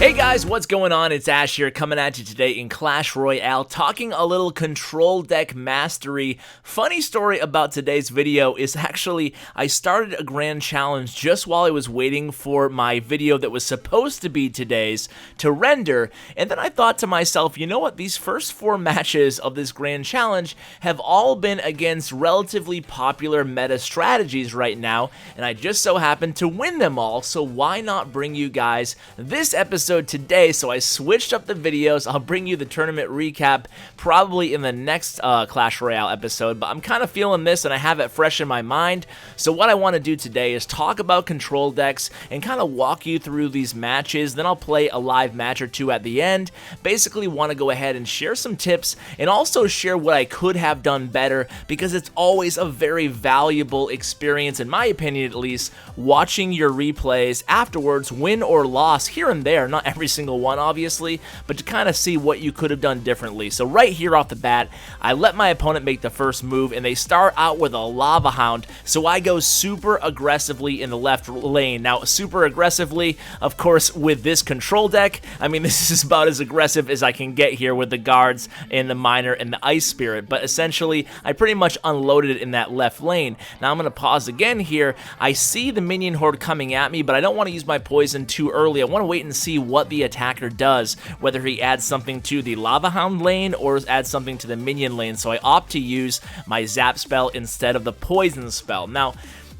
Hey guys, what's going on? It's Ash here coming at you today in Clash Royale, talking a little control deck mastery. Funny story about today's video is actually I started a grand challenge just while I was waiting for my video that was supposed to be today's to render, and then I thought to myself, you know what, these first 4 matches of this grand challenge have all been against relatively popular meta strategies right now, and I just so happened to win them all, so why not bring you guys this episode today? So I switched up the videos. I'll bring you the tournament recap probably in the next Clash Royale episode, but I'm kind of feeling this and I have it fresh in my mind. So what I want to do today is talk about control decks and kind of walk you through these matches. Then I'll play a live match or two at the end. Basically want to go ahead and share some tips and also share what I could have done better, because it's always a very valuable experience, in my opinion at least, watching your replays afterwards, win or loss here and there, not every single one obviously, but to kind of see what you could have done differently. So right here off the bat, I let my opponent make the first move and they start out with a Lava Hound, so I go super aggressively in the left lane. Now super aggressively, of course, with this control deck, I mean this is about as aggressive as I can get here with the guards and the miner and the ice spirit, but essentially I pretty much unloaded it in that left lane. Now I'm going to pause again here. I see the minion horde coming at me, but I don't want to use my poison too early. I want to wait and see what the attacker does, whether he adds something to the Lava Hound lane or adds something to the minion lane, so I opt to use my zap spell instead of the poison spell. Now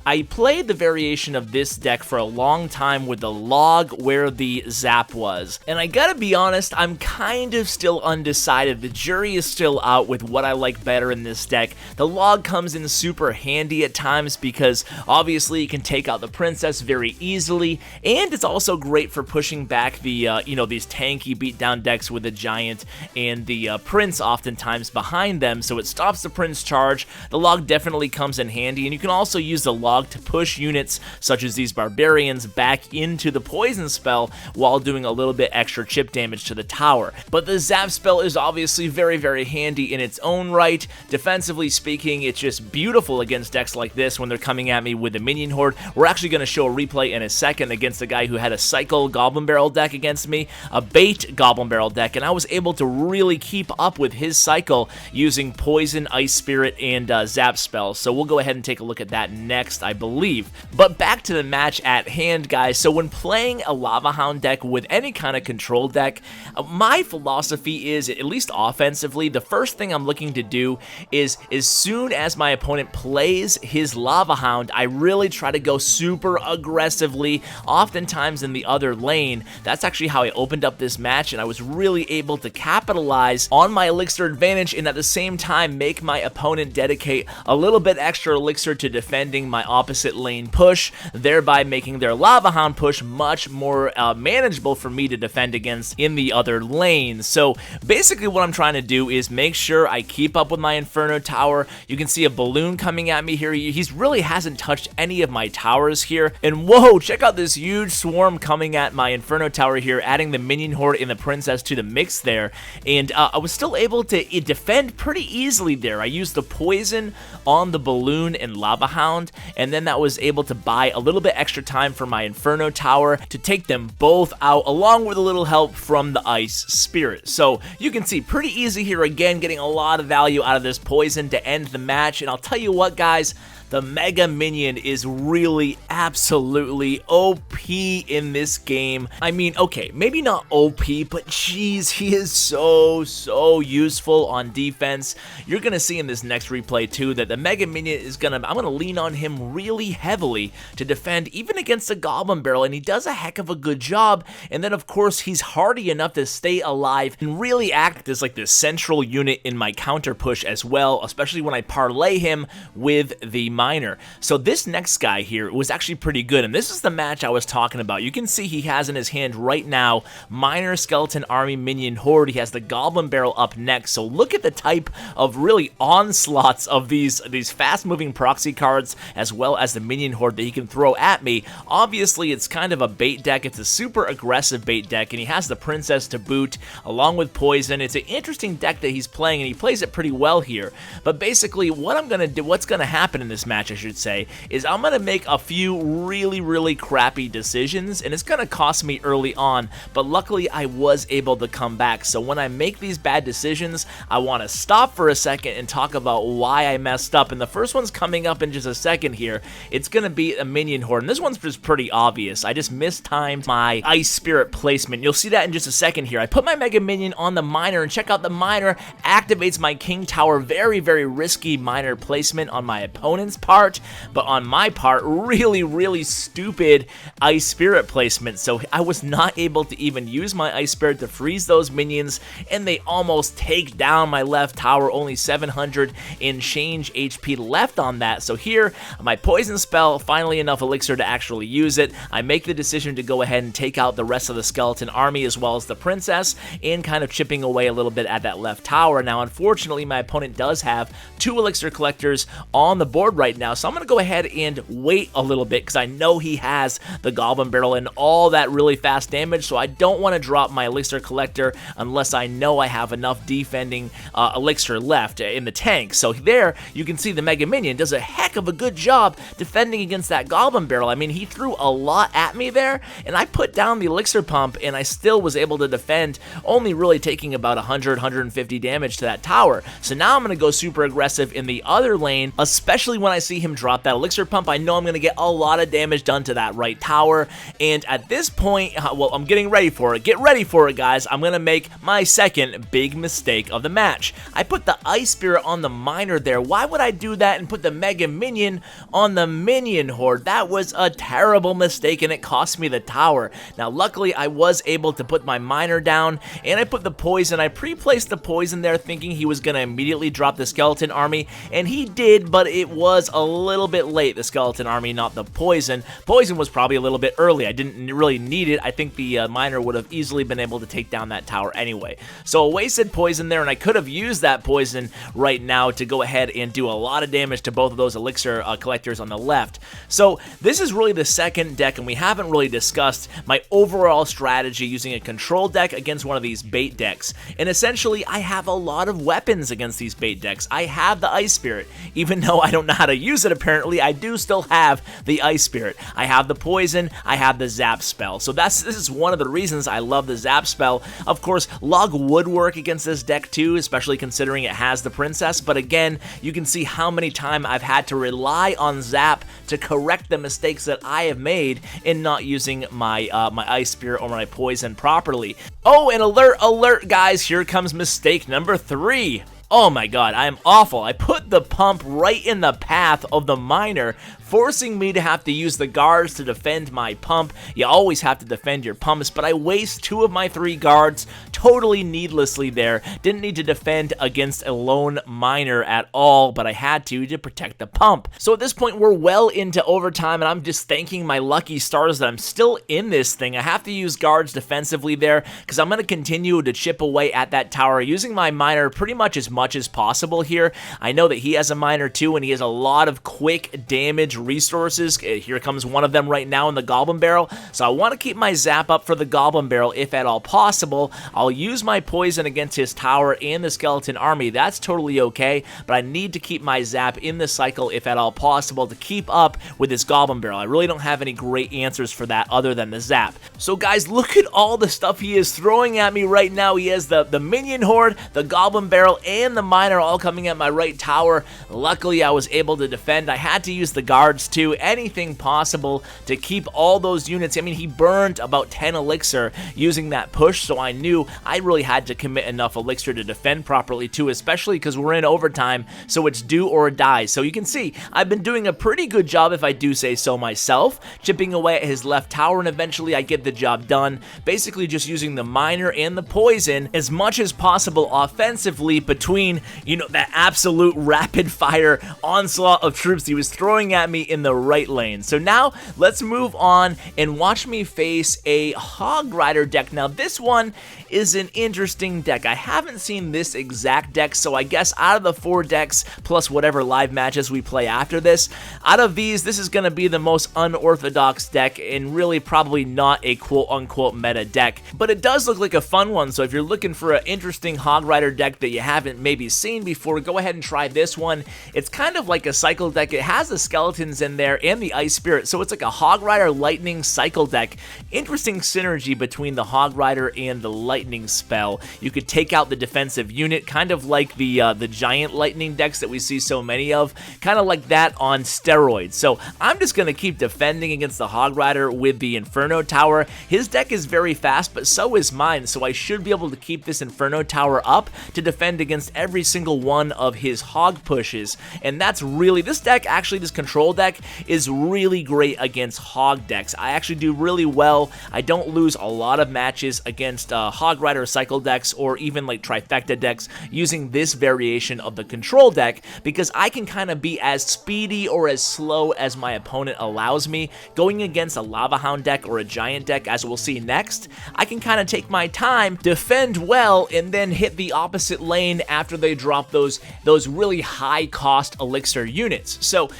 I played the variation of this deck for a long time with the log where the zap was, and I gotta be honest, I'm kind of still undecided. The jury is still out with what I like better in this deck. The log comes in super handy at times because obviously you can take out the princess very easily, and it's also great for pushing back the these tanky beatdown decks with the giant and the prince oftentimes behind them, so it stops the prince charge. The log definitely comes in handy, and you can also use the log to push units such as these barbarians back into the poison spell while doing a little bit extra chip damage to the tower. But the zap spell is obviously very, very handy in its own right. Defensively speaking, it's just beautiful against decks like this when they're coming at me with the minion horde. We're actually going to show a replay in a second against a guy who had a cycle goblin barrel deck against me, a bait goblin barrel deck, and I was able to really keep up with his cycle using poison, ice spirit, and zap spells. So we'll go ahead and take a look at that next, I believe. But back to the match at hand, guys. So when playing a Lava Hound deck with any kind of control deck, my philosophy is, at least offensively, the first thing I'm looking to do is as soon as my opponent plays his Lava Hound, I really try to go super aggressively, oftentimes in the other lane. That's actually how I opened up this match, and I was really able to capitalize on my elixir advantage and at the same time make my opponent dedicate a little bit extra elixir to defending my opposite lane push, thereby making their Lava Hound push much more manageable for me to defend against in the other lane. So basically what I'm trying to do is make sure I keep up with my Inferno Tower. You can see a balloon coming at me here. He really hasn't touched any of my towers here, and whoa, check out this huge swarm coming at my Inferno Tower here, adding the minion horde and the princess to the mix there, and I was still able to defend pretty easily there. I used the poison on the balloon and Lava Hound, and then that was able to buy a little bit extra time for my Inferno Tower to take them both out, along with a little help from the Ice Spirit. So you can see pretty easy here again, getting a lot of value out of this poison to end the match. And I'll tell you what, guys, the Mega Minion is really absolutely OP in this game. I mean, okay, maybe not OP, but jeez, he is so useful on defense. You're gonna see in this next replay too that the Mega Minion is I'm gonna lean on him really heavily to defend even against the Goblin Barrel, and he does a heck of a good job. And then of course he's hardy enough to stay alive and really act as like the central unit in my counter push as well, especially when I parlay him with the miner. So this next guy here was actually pretty good, and this is the match I was talking about. You can see he has in his hand right now Miner, Skeleton Army, Minion Horde. He has the Goblin Barrel up next. So look at the type of really onslaughts of these fast-moving proxy cards, as well as the Minion Horde that he can throw at me. Obviously, it's kind of a bait deck. It's a super aggressive bait deck, and he has the Princess to boot, along with Poison. It's an interesting deck that he's playing, and he plays it pretty well here. But basically, what's going to happen in this match, I should say, is I'm going to make a few really crappy decisions, and it's going to cost me early on, but luckily I was able to come back. So when I make these bad decisions, I want to stop for a second and talk about why I messed up. And the first one's coming up in just a second here. It's going to be a minion horde, and this one's just pretty obvious. I just mistimed my Ice Spirit placement. You'll see that in just a second here. I put my Mega Minion on the Miner, and check out the Miner activates my King Tower. Very risky Miner placement on my opponent's part, but on my part, really stupid Ice Spirit placement. So I was not able to even use my Ice Spirit to freeze those minions, and they almost take down my left tower. Only 700 and change HP left on that. So here, my poison spell, finally enough elixir to actually use it. I make the decision to go ahead and take out the rest of the skeleton army as well as the princess, and kind of chipping away a little bit at that left tower. Now, unfortunately, my opponent does have 2 elixir collectors on the board right now, so I'm going to go ahead and wait a little bit because I know he has the Goblin Barrel and all that really fast damage, so I don't want to drop my elixir collector unless I know I have enough defending elixir left in the tank. So there, you can see the Mega Minion does a heck of a good job defending against that Goblin Barrel. I mean, he threw a lot at me there, and I put down the elixir pump, and I still was able to defend, only really taking about 150 damage to that tower. So now I'm going to go super aggressive in the other lane, especially when I see him drop that elixir pump. I know I'm going to get a lot of damage done to that right tower, and at this point, well, I'm getting ready for it. Get ready for it, guys. I'm going to make my second big mistake of the match. I put the Ice Spirit on the Miner there. Why would I do that and put the Mega Minion on the Minion Horde? That was a terrible mistake, and it cost me the tower. Now, luckily, I was able to put my Miner down, and I put the poison. I pre-placed the poison there thinking he was going to immediately drop the skeleton army, and he did, but it was a little bit late, the skeleton army, not the poison. Poison was probably a little bit early. I didn't really need it. I think the Miner would have easily been able to take down that tower anyway. So a wasted poison there, and I could have used that poison right now to go ahead and do a lot of damage to both of those elixir collectors on the left. So this is really the second deck, and we haven't really discussed my overall strategy using a control deck against one of these bait decks. And essentially, I have a lot of weapons against these bait decks. I have the Ice Spirit. Even though I don't know how to use it, apparently, I do still have the Ice Spirit. I have the poison, I have the zap spell. So this is one of the reasons I love the zap spell. Of course, log would work against this deck too, especially considering it has the princess, but again, you can see how many times I've had to rely on zap to correct the mistakes that I have made in not using my my Ice Spirit or my poison properly. Oh, and alert guys, here comes mistake number 3. Oh my god, I am awful. I put the pump right in the path of the Miner, forcing me to have to use the guards to defend my pump. You always have to defend your pumps, but I waste 2 of my 3 guards totally needlessly there. Didn't need to defend against a lone Miner at all, but I had to protect the pump. So at this point, we're well into overtime, and I'm just thanking my lucky stars that I'm still in this thing. I have to use guards defensively there, because I'm going to continue to chip away at that tower, using my Miner pretty much as possible here. I know that he has a Miner too, and he has a lot of quick damage resources. Here comes one of them right now in the Goblin Barrel, so I want to keep my zap up for the Goblin Barrel if at all possible. I'll use my poison against his tower and the skeleton army. That's totally okay, but I need to keep my zap in the cycle if at all possible to keep up with this Goblin Barrel. I really don't have any great answers for that other than the zap. So guys, look at all the stuff he is throwing at me right now. He has the Minion Horde, the Goblin Barrel, and the Miner all coming at my right tower. Luckily, I was able to defend. I had to use the guards too, anything possible to keep all those units. I mean, he burned about 10 elixir using that push, so I knew I really had to commit enough elixir to defend properly too, especially because we're in overtime, so it's do or die. So you can see, I've been doing a pretty good job, if I do say so myself, chipping away at his left tower, and eventually I get the job done, basically just using the Miner and the poison as much as possible offensively between, you know, that absolute rapid fire onslaught of troops he was throwing at me in the right lane. So now let's move on and watch me face a Hog Rider deck. Now this one is an interesting deck. I haven't seen this exact deck, so I guess out of the 4 decks plus whatever live matches we play after this, out of these, this is going to be the most unorthodox deck and really probably not a quote-unquote meta deck, but it does look like a fun one. So if you're looking for an interesting Hog Rider deck that you haven't maybe maybe seen before, go ahead and try this one. It's kind of like a cycle deck. It has the skeletons in there and the Ice Spirit, so it's like a Hog Rider Lightning cycle deck. Interesting synergy between the Hog Rider and the Lightning spell. You could take out the defensive unit, kind of like the Giant Lightning decks that we see so many of, kind of like that on steroids. So I'm just going to keep defending against the Hog Rider with the Inferno Tower. His deck is very fast, but so is mine, so I should be able to keep this Inferno Tower up to defend against every single one of his hog pushes. And that's really, this deck, actually this control deck, is really great against hog decks. I actually do really well. I don't lose a lot of matches against Hog Rider cycle decks or even like trifecta decks using this variation of the control deck, because I can kind of be as speedy or as slow as my opponent allows me. Going against a Lava Hound deck or a Giant deck, as we'll see next, I can kind of take my time, defend well, and then hit the opposite lane after they drop those really high cost elixir units. So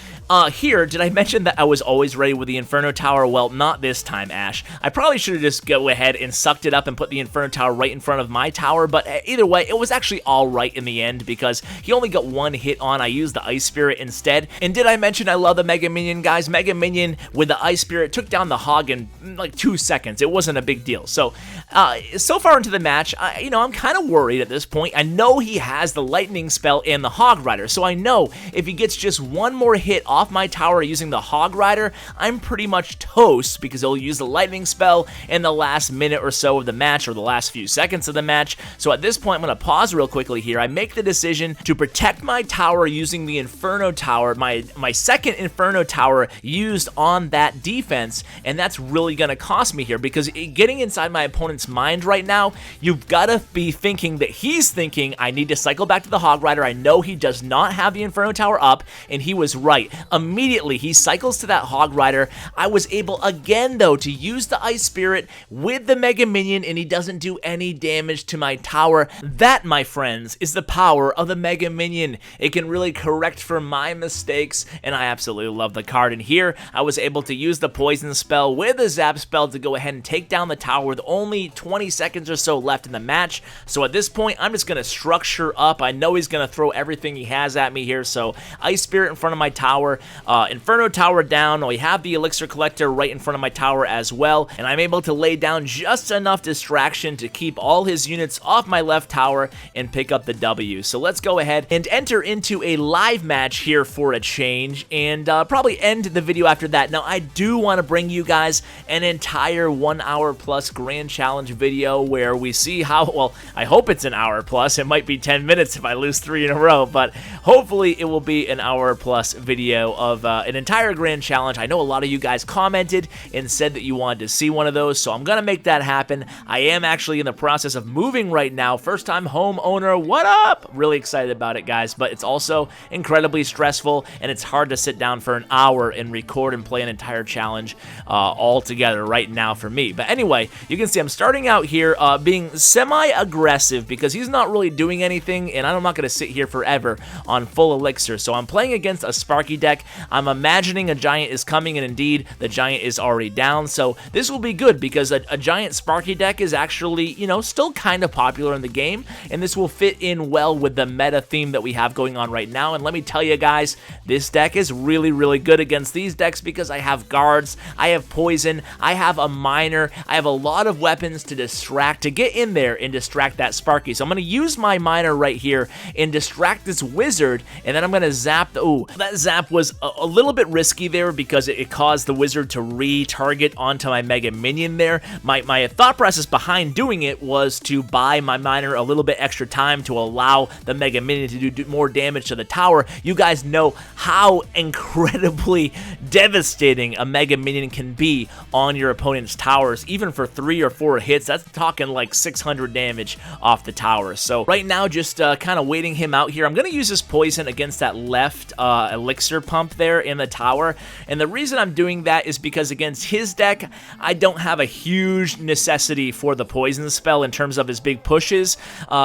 here, did I mention that I was always ready with the Inferno Tower? Well, not this time, Ash. I probably should have just go ahead and sucked it up and put the Inferno Tower right in front of my tower, but either way, it was actually all right in the end because he only got one hit on. I used the Ice Spirit instead. And did I mention I love the Mega Minion, guys? Mega Minion with the Ice Spirit took down the Hog in like 2 seconds. It wasn't a big deal. So, so far into the match, I'm kind of worried at this point. I know he has the Lightning spell and the Hog Rider, so I know if he gets just one more hit off my tower using the Hog Rider, I'm pretty much toast because he'll use the Lightning spell in the last minute or so of the match, or the last few seconds of the match. So at this point, I'm going to pause real quickly here. I make the decision to protect my tower using the Inferno Tower, my second Inferno Tower used on that defense, and that's really going to cost me here because getting inside my opponent's mind right now, you've got to be thinking that he's thinking, I need to cycle back to the Hog Rider. I know he does not have the Inferno Tower up, and he was right. Immediately, he cycles to that Hog Rider. I was able again, though, to use the Ice Spirit with the Mega Minion, and he doesn't do any damage to my tower. That, my friends, is the power of the Mega Minion. It can really correct for my mistakes, and I absolutely love the card. And here, I was able to use the Poison spell with the Zap spell to go ahead and take down the tower with only 20 seconds or so left in the match. So at this point, I'm just going to structure up. I know he's going to throw everything he has at me here, so Ice Spirit in front of my tower, Inferno Tower down. We have the Elixir Collector right in front of my tower as well, and I'm able to lay down just enough distraction to keep all his units off my left tower and pick up the W. So let's go ahead and enter into a live match here for a change, and probably end the video after that. Now, I do want to bring you guys an entire 1 hour plus Grand Challenge video where we see how, well, I hope it's an hour plus. It might be 10 minutes if I lose 3 in a row, but hopefully it will be an hour plus video of an entire Grand Challenge. I know a lot of you guys commented and said that you wanted to see one of those, so I'm gonna make that happen. I am actually in the process of moving right now. First time homeowner, what up? Really excited about it, guys, but it's also incredibly stressful, and it's hard to sit down for an hour and record and play an entire challenge all together right now for me. But anyway, you can see I'm starting out here being semi-aggressive because he's not really doing anything, and I'm not going to sit here forever on full elixir. So I'm playing against a Sparky deck. I'm imagining a Giant is coming, and indeed, the Giant is already down. So this will be good because a Giant Sparky deck is actually, still kind of popular in the game, and this will fit in well with the meta theme that we have going on right now. And let me tell you guys, this deck is really, really good against these decks because I have guards, I have poison, I have a miner, I have a lot of weapons to distract, to get in there and distract that Sparky. So I'm going to use my miner right here and distract this wizard, and then I'm going to zap the... Ooh, that zap was a little bit risky there because it caused the wizard to re-target onto my Mega Minion there. My thought process behind doing it was to buy my miner a little bit extra time to allow the Mega Minion to do more damage to the tower. You guys know how incredibly devastating a Mega Minion can be on your opponent's towers. Even for 3 or 4 hits, that's talking like 600 damage off the tower. So right now, just kind of waiting him out here. I'm going to use this poison against that left elixir pump there in the tower, and the reason I'm doing that is because against his deck, I don't have a huge necessity for the poison spell in terms of his big pushes.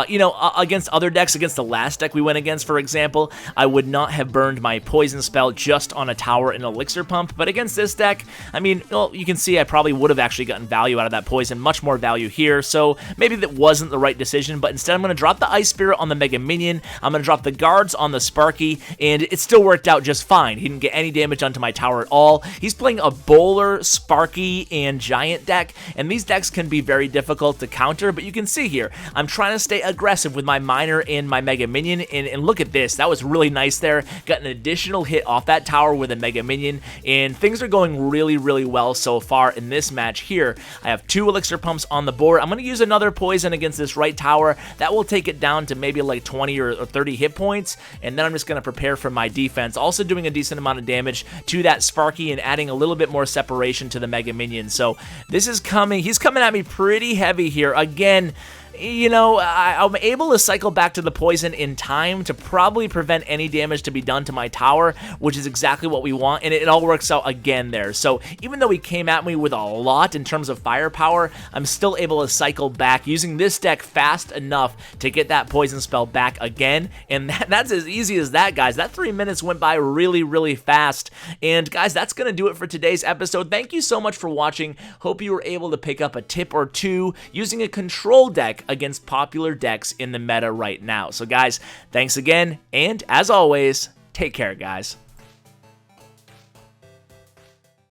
You know, against other decks, against the last deck we went against, for example, I would not have burned my poison spell just on a tower and elixir pump, but against this deck, I mean, well, you can see I probably would have actually gotten value out of that poison, much more value here, so maybe that wasn't the right decision, but instead I'm going to drop the Ice Spirit on the Mega Minion, I'm going to drop the guards on the Sparky, and it still worked out just fine. He didn't get any damage onto my tower at all. He's playing a Bowler, Sparky, and Giant deck, and these decks can be very difficult to counter, but you can see here, I'm trying to stay aggressive with my Miner and my Mega Minion, and look at this, that was really nice there. Got an additional hit off that tower with a Mega Minion, and things are going really, really well so far in this match here. I have 2 elixir pumps on the board. I'm going to use another poison against this right tower. That will take it down to maybe like 20 or 30 hit points, and then I'm just going to prepare for my defense. Also doing a decent amount of damage to that Sparky and adding a little bit more separation to the Mega Minion. So this is coming. He's coming at me pretty heavy here. Again, you know, I'm able to cycle back to the poison in time to probably prevent any damage to be done to my tower, which is exactly what we want, and it all works out again there. So even though he came at me with a lot in terms of firepower, I'm still able to cycle back using this deck fast enough to get that poison spell back again, and that's as easy as that, guys. That 3 minutes went by really, really fast, and guys, that's going to do it for today's episode. Thank you so much for watching. Hope you were able to pick up a tip or two using a control deck against popular decks in the meta right now. So guys, thanks again, and as always, take care, guys.